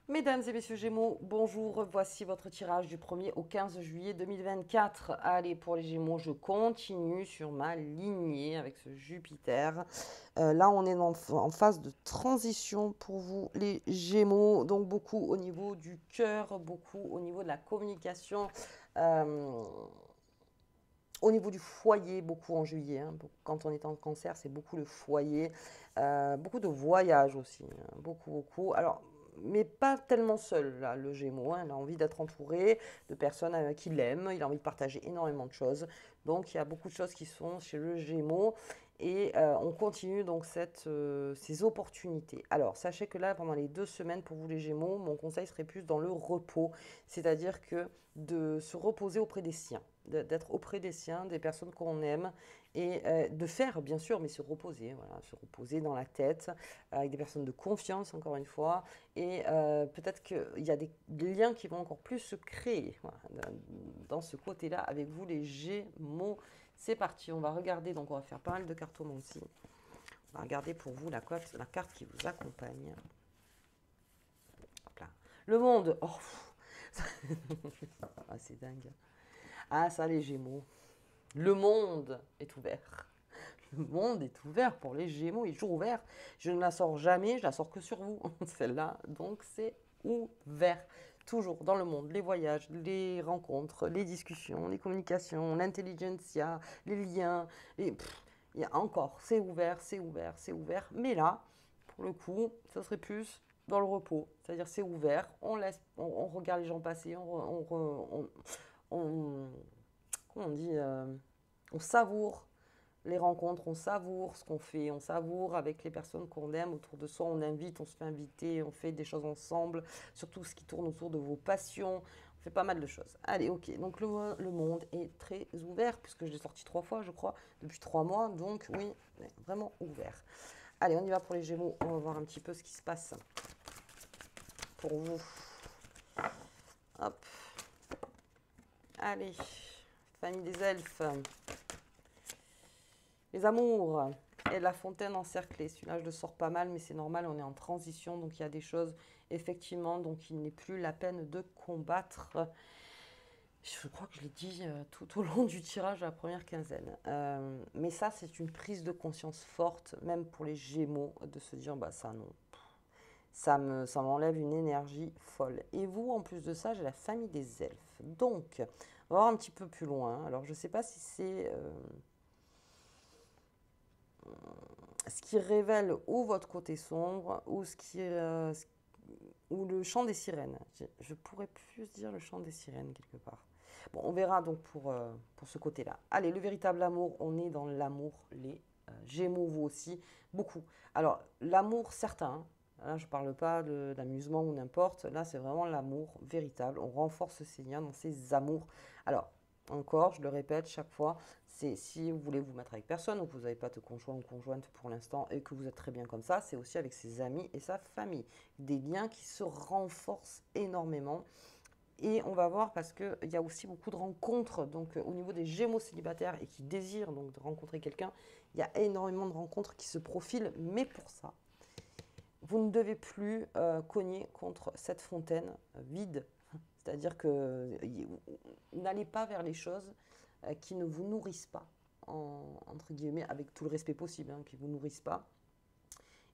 Mesdames et messieurs Gémeaux, bonjour, voici votre tirage du 1er au 15 juillet 2024. Allez, pour les Gémeaux, je continue sur ma lignée avec ce Jupiter. Là, on est en phase de transition pour vous, les Gémeaux, donc beaucoup au niveau du cœur, beaucoup au niveau de la communication. euh, Au niveau du foyer, beaucoup en juillet, hein. Quand on est en cancer, c'est beaucoup le foyer. Beaucoup de voyages aussi, hein. Beaucoup, beaucoup. Alors, mais pas tellement seul, là, le Gémeaux, hein. Il a envie d'être entouré de personnes qui l'aiment. Il a envie de partager énormément de choses. Donc, il y a beaucoup de choses qui sont chez le Gémeaux. Et on continue donc ces opportunités. Alors, sachez que là, pendant les 2 semaines pour vous les Gémeaux, mon conseil serait plus dans le repos. C'est-à-dire que de se reposer auprès des siens, d'être auprès des siens, des personnes qu'on aime, et de faire, bien sûr, mais se reposer, voilà, se reposer dans la tête, avec des personnes de confiance, encore une fois, et peut-être qu'il y a des liens qui vont encore plus se créer, voilà, dans ce côté-là, avec vous, les Gémeaux. C'est parti, on va regarder, donc on va faire pas mal de cartomancie. On va regarder pour vous la carte qui vous accompagne. Hop là. Le monde, oh, ah, c'est dingue. Ah, ça, les Gémeaux. Le monde est ouvert. Le monde est ouvert pour les Gémeaux. Il est toujours ouvert. Je ne la sors jamais. Je la sors que sur vous, celle-là. Donc, c'est ouvert. Toujours dans le monde. Les voyages, les rencontres, les discussions, les communications, l'intelligentsia, les liens. Il y a encore. C'est ouvert, c'est ouvert, c'est ouvert. Mais là, pour le coup, ça serait plus dans le repos. C'est-à-dire, c'est ouvert. On laisse, on regarde les gens passer. On comment on dit, on savoure les rencontres, on savoure ce qu'on fait, on savoure avec les personnes qu'on aime autour de soi, on invite, on se fait inviter, on fait des choses ensemble, surtout ce qui tourne autour de vos passions, on fait pas mal de choses. Allez, ok, donc le monde est très ouvert, puisque je l'ai sorti 3 fois, je crois, depuis 3 mois, donc oui, vraiment ouvert. Allez, on y va pour les Gémeaux, on va voir un petit peu ce qui se passe pour vous. Hop, allez, famille des elfes. Les amours et la fontaine encerclée. Celui-là, je le sors pas mal, mais c'est normal, on est en transition, donc il y a des choses, effectivement, donc il n'est plus la peine de combattre. Je crois que je l'ai dit tout au long du tirage de la première quinzaine. Mais ça, c'est une prise de conscience forte, même pour les Gémeaux, de se dire, bah ça non. Ça m'enlève une énergie folle. Et vous, en plus de ça, j'ai la famille des elfes. Donc, on va voir un petit peu plus loin. Alors, je ne sais pas si c'est ce qui révèle ou votre côté sombre ou le chant des sirènes. Je pourrais plus dire le chant des sirènes quelque part. Bon, on verra donc pour ce côté-là. Allez, le véritable amour, on est dans l'amour, les Gémeaux, vous aussi, beaucoup. Alors, l'amour certain, hein. Là, je ne parle pas d'amusement ou n'importe. Là, c'est vraiment l'amour véritable. On renforce ces liens dans ces amours. Alors, encore, je le répète chaque fois, c'est si vous voulez vous mettre avec personne ou que vous n'avez pas de conjoint ou conjointe pour l'instant et que vous êtes très bien comme ça, c'est aussi avec ses amis et sa famille. Des liens qui se renforcent énormément. Et on va voir parce qu'il y a aussi beaucoup de rencontres, donc au niveau des Gémeaux célibataires et qui désirent donc de rencontrer quelqu'un, il y a énormément de rencontres qui se profilent, mais pour ça, vous ne devez plus cogner contre cette fontaine vide. C'est-à-dire que n'allez pas vers les choses qui ne vous nourrissent pas, entre guillemets, avec tout le respect possible, hein, qui ne vous nourrissent pas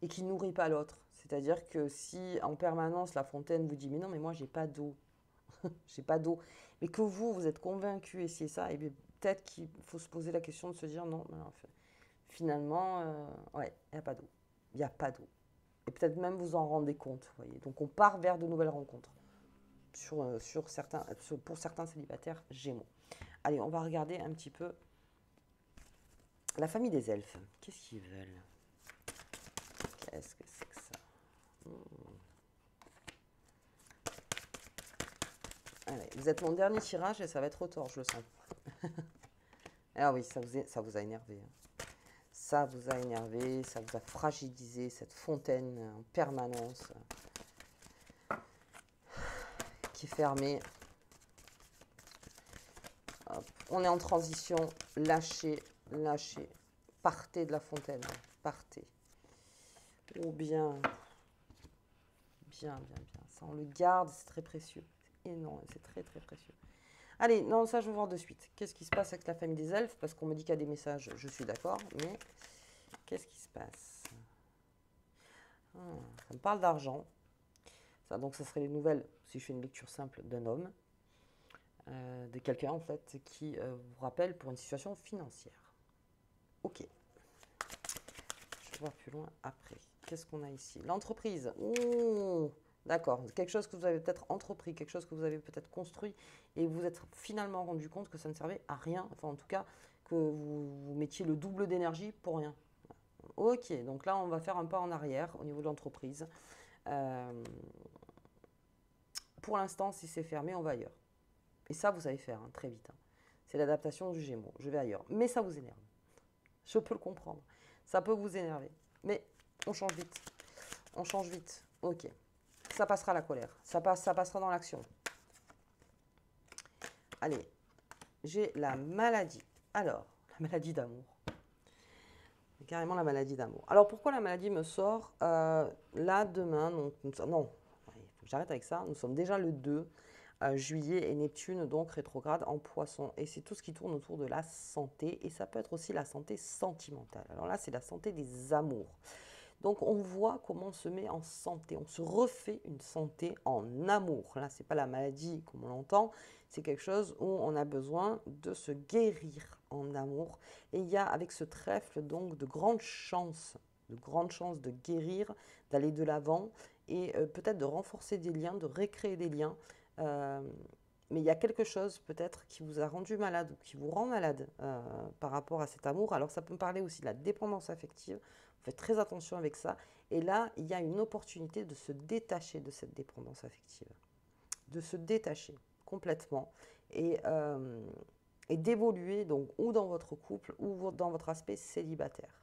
et qui ne nourrit pas l'autre. C'est-à-dire que si en permanence la fontaine vous dit mais non mais moi j'ai pas d'eau, j'ai pas d'eau, mais que vous êtes convaincu et c'est ça, et bien peut-être qu'il faut se poser la question de se dire non, mais en fait, finalement, ouais, il n'y a pas d'eau. Il n'y a pas d'eau. Et peut-être même vous en rendez compte, vous voyez. Donc on part vers de nouvelles rencontres pour certains célibataires Gémeaux. Allez, on va regarder un petit peu la famille des elfes. Qu'est-ce qu'ils veulent? Qu'est-ce que c'est que ça? Allez, vous êtes mon dernier tirage et ça va être au tort, je le sens. Ah oui, ça vous a énervé, hein. Ça vous a énervé, ça vous a fragilisé, cette fontaine en permanence qui est fermée. Hop. On est en transition, lâchez, lâchez. Partez de la fontaine, partez. Ou bien, bien, bien, bien. Ça, on le garde, c'est très précieux. C'est énorme, c'est très, très précieux. Allez, non, ça, je veux voir de suite. Qu'est-ce qui se passe avec la famille des elfes? Parce qu'on me dit qu'il y a des messages, je suis d'accord, mais qu'est-ce qui se passe? Ça me parle d'argent. Ça, donc, ça serait les nouvelles, si je fais une lecture simple, d'un homme, de quelqu'un, en fait, qui vous rappelle pour une situation financière. Ok. Je vais voir plus loin après. Qu'est-ce qu'on a ici? L'entreprise. Ouh, d'accord. Quelque chose que vous avez peut-être entrepris, quelque chose que vous avez peut-être construit et vous êtes finalement rendu compte que ça ne servait à rien. Enfin, en tout cas, que vous mettiez le double d'énergie pour rien. Ok, donc là, on va faire un pas en arrière au niveau de l'entreprise. Euh, pour l'instant, si c'est fermé, on va ailleurs. Et ça, vous savez faire très vite. C'est l'adaptation du Gémeaux. Je vais ailleurs. Mais ça vous énerve. Je peux le comprendre. Ça peut vous énerver. Mais on change vite. On change vite. Ok. Ça passera la colère. Ça passera dans l'action. Allez. J'ai la maladie. Alors, la maladie d'amour. Carrément la maladie d'amour. Alors, pourquoi la maladie me sort là, demain, non, il faut que j'arrête avec ça. Nous sommes déjà le 2 juillet et Neptune, donc rétrograde en Poisson. Et c'est tout ce qui tourne autour de la santé. Et ça peut être aussi la santé sentimentale. Alors là, c'est la santé des amours. Donc on voit comment on se met en santé, on se refait une santé en amour. Là, ce n'est pas la maladie comme on l'entend, c'est quelque chose où on a besoin de se guérir en amour. Et il y a avec ce trèfle donc de grandes chances de guérir, d'aller de l'avant et peut-être de renforcer des liens, de recréer des liens. Euh, mais il y a quelque chose peut-être qui vous a rendu malade ou qui vous rend malade par rapport à cet amour. Alors ça peut me parler aussi de la dépendance affective. Faites très attention avec ça. Et là, il y a une opportunité de se détacher de cette dépendance affective. De se détacher complètement et d'évoluer donc ou dans votre couple ou dans votre aspect célibataire.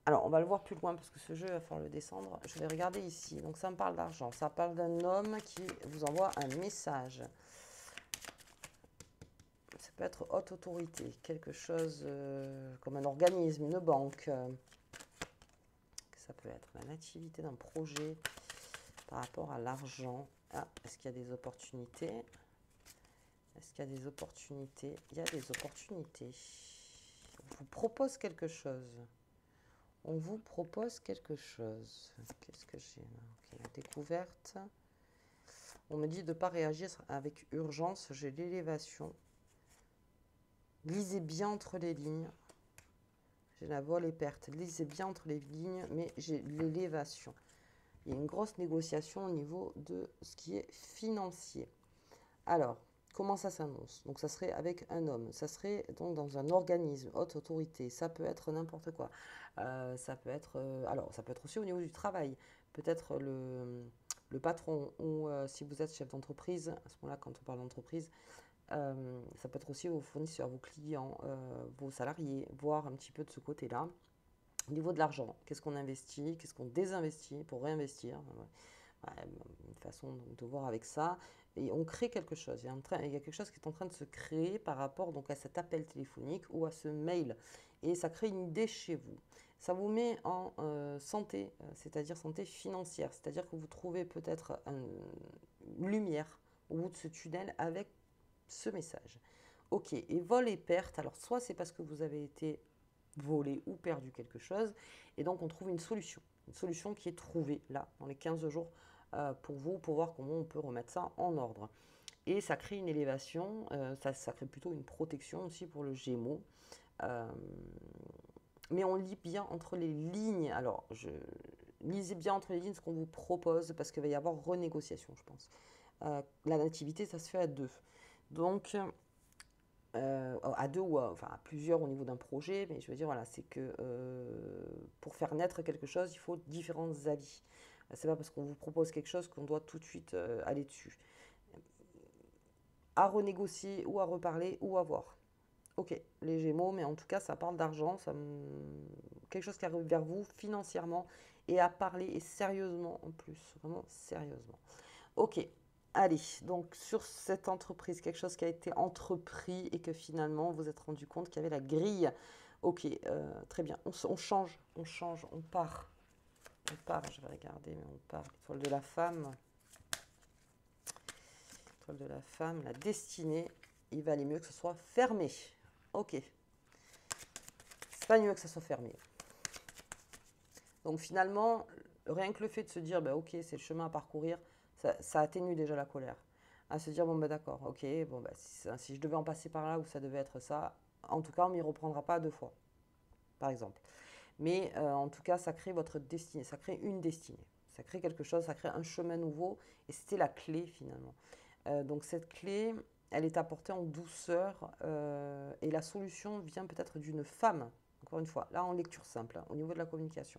Alors, on va le voir plus loin parce que ce jeu, il va falloir le descendre. Je vais regarder ici. Donc, ça me parle d'argent. Ça parle d'un homme qui vous envoie un message. Ça peut être haute autorité, quelque chose comme un organisme, une banque. Ça peut être la nativité d'un projet par rapport à l'argent. Ah, est-ce qu'il y a des opportunités? Est-ce qu'il y a des opportunités? Il y a des opportunités. On vous propose quelque chose. On vous propose quelque chose. Qu'est-ce que j'ai là? Okay, la découverte. On me dit de ne pas réagir avec urgence. J'ai l'élévation. Lisez bien entre les lignes. J'ai la vol et perte. Lisez bien entre les lignes, mais j'ai l'élévation. Il y a une grosse négociation au niveau de ce qui est financier. Alors, comment ça s'annonce? Donc, ça serait avec un homme. Ça serait donc dans un organisme, haute autorité. Ça peut être n'importe quoi. Ça peut être, alors, ça peut être aussi au niveau du travail. Peut-être le patron ou si vous êtes chef d'entreprise, à ce moment-là, quand on parle d'entreprise, ça peut être aussi vos fournisseurs, vos clients, vos salariés, voir un petit peu de ce côté-là. Au niveau de l'argent, qu'est-ce qu'on investit, qu'est-ce qu'on désinvestit pour réinvestir? Une façon donc, de voir avec ça. Et on crée quelque chose. Il y a quelque chose qui est en train de se créer par rapport donc, à cet appel téléphonique ou à ce mail. Et ça crée une idée chez vous. Ça vous met en santé, c'est-à-dire santé financière. C'est-à-dire que vous trouvez peut-être une lumière au bout de ce tunnel avec ce message. Ok, et vol et perte, alors soit c'est parce que vous avez été volé ou perdu quelque chose, et donc on trouve une solution qui est trouvée là, dans les 15 jours, pour vous, pour voir comment on peut remettre ça en ordre. Et ça crée une élévation, ça crée plutôt une protection aussi pour le Gémeaux. Mais on lit bien entre les lignes, alors lisez bien entre les lignes ce qu'on vous propose, parce qu'il va y avoir renégociation, je pense. La nativité, ça se fait à deux. Donc, à deux ou enfin, à plusieurs au niveau d'un projet, mais je veux dire, voilà, c'est que pour faire naître quelque chose, il faut différents avis. C'est pas parce qu'on vous propose quelque chose qu'on doit tout de suite aller dessus. À renégocier ou à reparler ou à voir. Ok, les Gémeaux, mais en tout cas, ça parle d'argent, quelque chose qui arrive vers vous financièrement et à parler et sérieusement en plus, vraiment sérieusement. Ok, allez, donc sur cette entreprise, quelque chose qui a été entrepris et que finalement vous êtes rendu compte qu'il y avait la grille. Ok, très bien, on change, on part. On part, je vais regarder, mais on part. L'étoile de la femme. L'étoile de la femme, la destinée. Il va aller mieux que ce soit fermé. Ok. C'est pas mieux que ça soit fermé. Donc finalement, rien que le fait de se dire, bah, ok, c'est le chemin à parcourir, ça atténue déjà la colère. À se dire, bon, bah, d'accord, ok, bon, bah, si je devais en passer par là ou ça devait être ça, en tout cas, on m'y reprendra pas deux fois, par exemple. Mais en tout cas, ça crée votre destinée, ça crée une destinée. Ça crée quelque chose, ça crée un chemin nouveau. Et c'était la clé finalement. Donc cette clé, elle est apportée en douceur. Et la solution vient peut-être d'une femme. Encore une fois, là en lecture simple, hein, au niveau de la communication.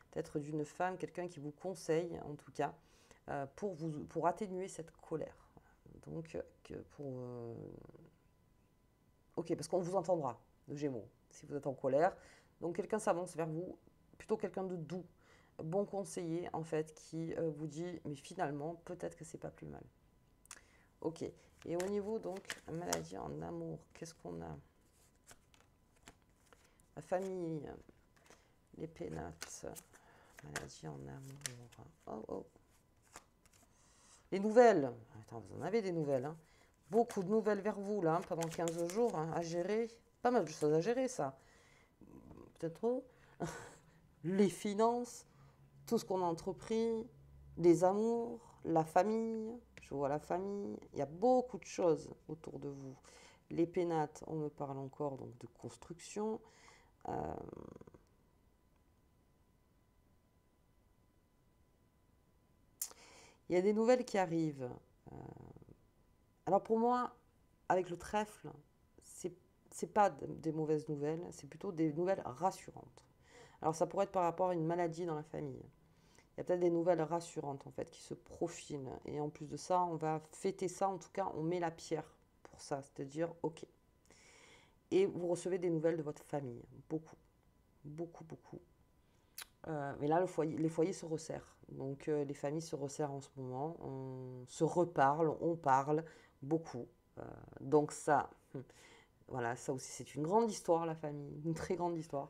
Peut-être d'une femme, quelqu'un qui vous conseille en tout cas, pour atténuer cette colère. Donc, ok, parce qu'on vous entendra, le Gémeaux, si vous êtes en colère. Donc quelqu'un s'avance vers vous, plutôt quelqu'un de doux, bon conseiller en fait, qui vous dit, mais finalement, peut-être que c'est pas plus mal. Ok. Et au niveau donc maladie en amour, qu'est-ce qu'on a? La famille, les pénates, maladie en amour. Oh oh. Les nouvelles. Attends, vous en avez des nouvelles, hein. Beaucoup de nouvelles vers vous là, hein, pendant 15 jours, hein, à gérer. Pas mal de choses à gérer, ça. Peut-être trop. Les finances, tout ce qu'on a entrepris, les amours, la famille. Je vois la famille. Il y a beaucoup de choses autour de vous. Les pénates, on me parle encore donc de construction. Euh, il y a des nouvelles qui arrivent. Euh, alors pour moi, avec le trèfle, c'est c'est pas des mauvaises nouvelles, c'est plutôt des nouvelles rassurantes. Alors ça pourrait être par rapport à une maladie dans la famille. Il y a peut-être des nouvelles rassurantes en fait qui se profilent. Et en plus de ça, on va fêter ça, en tout cas, on met la pierre pour ça, c'est-à-dire ok. Et vous recevez des nouvelles de votre famille, beaucoup, beaucoup, beaucoup. Mais là, les foyers se resserrent. Donc les familles se resserrent en ce moment. On se reparle, on parle beaucoup. Euh, donc ça, voilà, ça aussi c'est une grande histoire, la famille, une très grande histoire.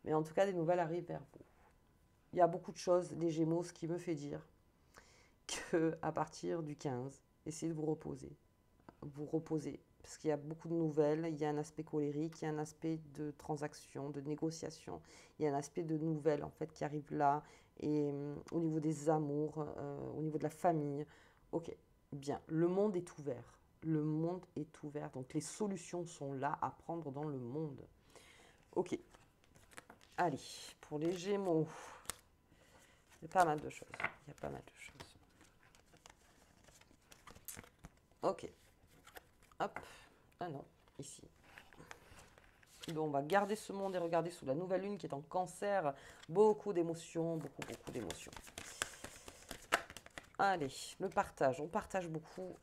Mais en tout cas, des nouvelles arrivent vers vous. Il y a beaucoup de choses, les Gémeaux, ce qui me fait dire que à partir du 15, essayez de vous reposer. Vous reposer. Parce qu'il y a beaucoup de nouvelles, il y a un aspect colérique, il y a un aspect de transaction, de négociation, il y a un aspect de nouvelles en fait qui arrive là, et au niveau des amours, au niveau de la famille. Ok, bien, le monde est ouvert. Le monde est ouvert, donc les solutions sont là à prendre dans le monde. Ok, allez, pour les Gémeaux, il y a pas mal de choses. Il y a pas mal de choses. Ok, hop, ah non, ici. Donc on va garder ce monde et regarder sous la nouvelle lune qui est en cancer. Beaucoup d'émotions, beaucoup, beaucoup d'émotions. Allez, le partage. On partage beaucoup.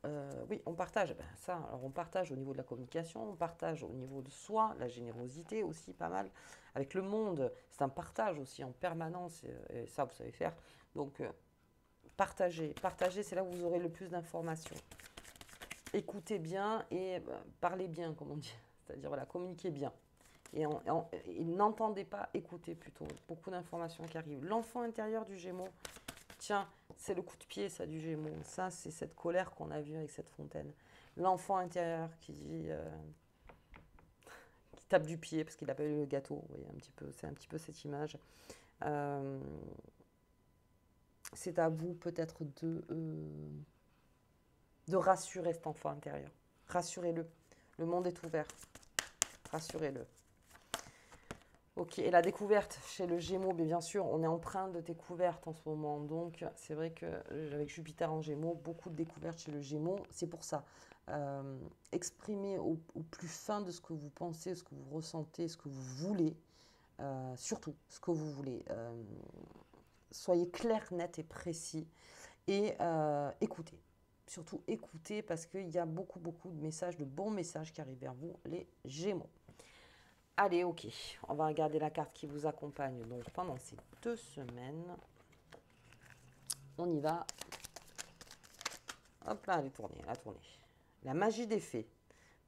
Oui, on partage. Ben, ça, alors on partage au niveau de la communication, on partage au niveau de soi, la générosité aussi, pas mal. Avec le monde, c'est un partage aussi en permanence. Et ça, vous savez faire. Donc, partagez. Partagez, c'est là où vous aurez le plus d'informations. Écoutez bien et parlez bien, comme on dit. C'est-à-dire, voilà, communiquez bien. Et n'entendez pas, écoutez plutôt. Beaucoup d'informations qui arrivent. L'enfant intérieur du Gémeaux, tiens, c'est le coup de pied, ça, du Gémeaux. Ça, c'est cette colère qu'on a vue avec cette fontaine. L'enfant intérieur qui dit, qui tape du pied parce qu'il n'a pas eu le gâteau. Vous voyez, un petit peu, c'est un petit peu cette image. Euh, c'est à vous peut-être de rassurer cet enfant intérieur. Rassurez-le. Le monde est ouvert. Rassurez-le. Ok, et la découverte chez le Gémeaux, bien sûr, on est empreint de découverte en ce moment. Donc, c'est vrai que avec Jupiter en Gémeaux, beaucoup de découvertes chez le Gémeaux. C'est pour ça. Exprimez au plus fin de ce que vous pensez, ce que vous ressentez, ce que vous voulez. Surtout, ce que vous voulez. Soyez clair, net et précis. Et écoutez. Surtout écoutez parce qu'il y a beaucoup, beaucoup de messages, de bons messages qui arrivent vers vous, les Gémeaux. Allez, ok, on va regarder la carte qui vous accompagne donc pendant ces 2 semaines. On y va. Hop là, elle est tournée, elle a tourné. La magie des fées.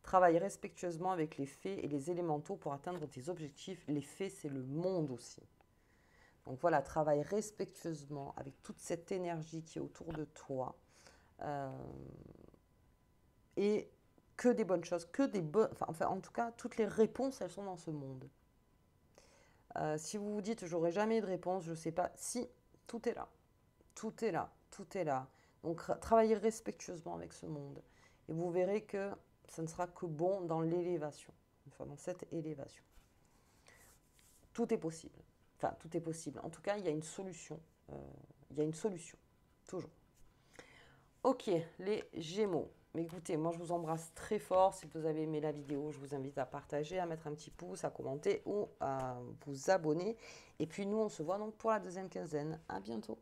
Travaille respectueusement avec les fées et les élémentaux pour atteindre tes objectifs. Les fées, c'est le monde aussi. Donc voilà, travaille respectueusement avec toute cette énergie qui est autour de toi. Euh, et que des bonnes choses, que des bonnes... Enfin, en tout cas, toutes les réponses, elles sont dans ce monde. Si vous vous dites, j'aurai jamais de réponse, je ne sais pas, si, tout est là. Tout est là, tout est là. Donc travaillez respectueusement avec ce monde. Et vous verrez que ça ne sera que bon dans l'élévation. Enfin, dans cette élévation. Tout est possible. Enfin, tout est possible. En tout cas, il y a une solution. Il y a une solution. Toujours. Ok, les Gémeaux. Mais écoutez, moi je vous embrasse très fort. Si vous avez aimé la vidéo, je vous invite à partager, à mettre un petit pouce, à commenter ou à vous abonner. Et puis nous, on se voit donc pour la deuxième quinzaine. À bientôt.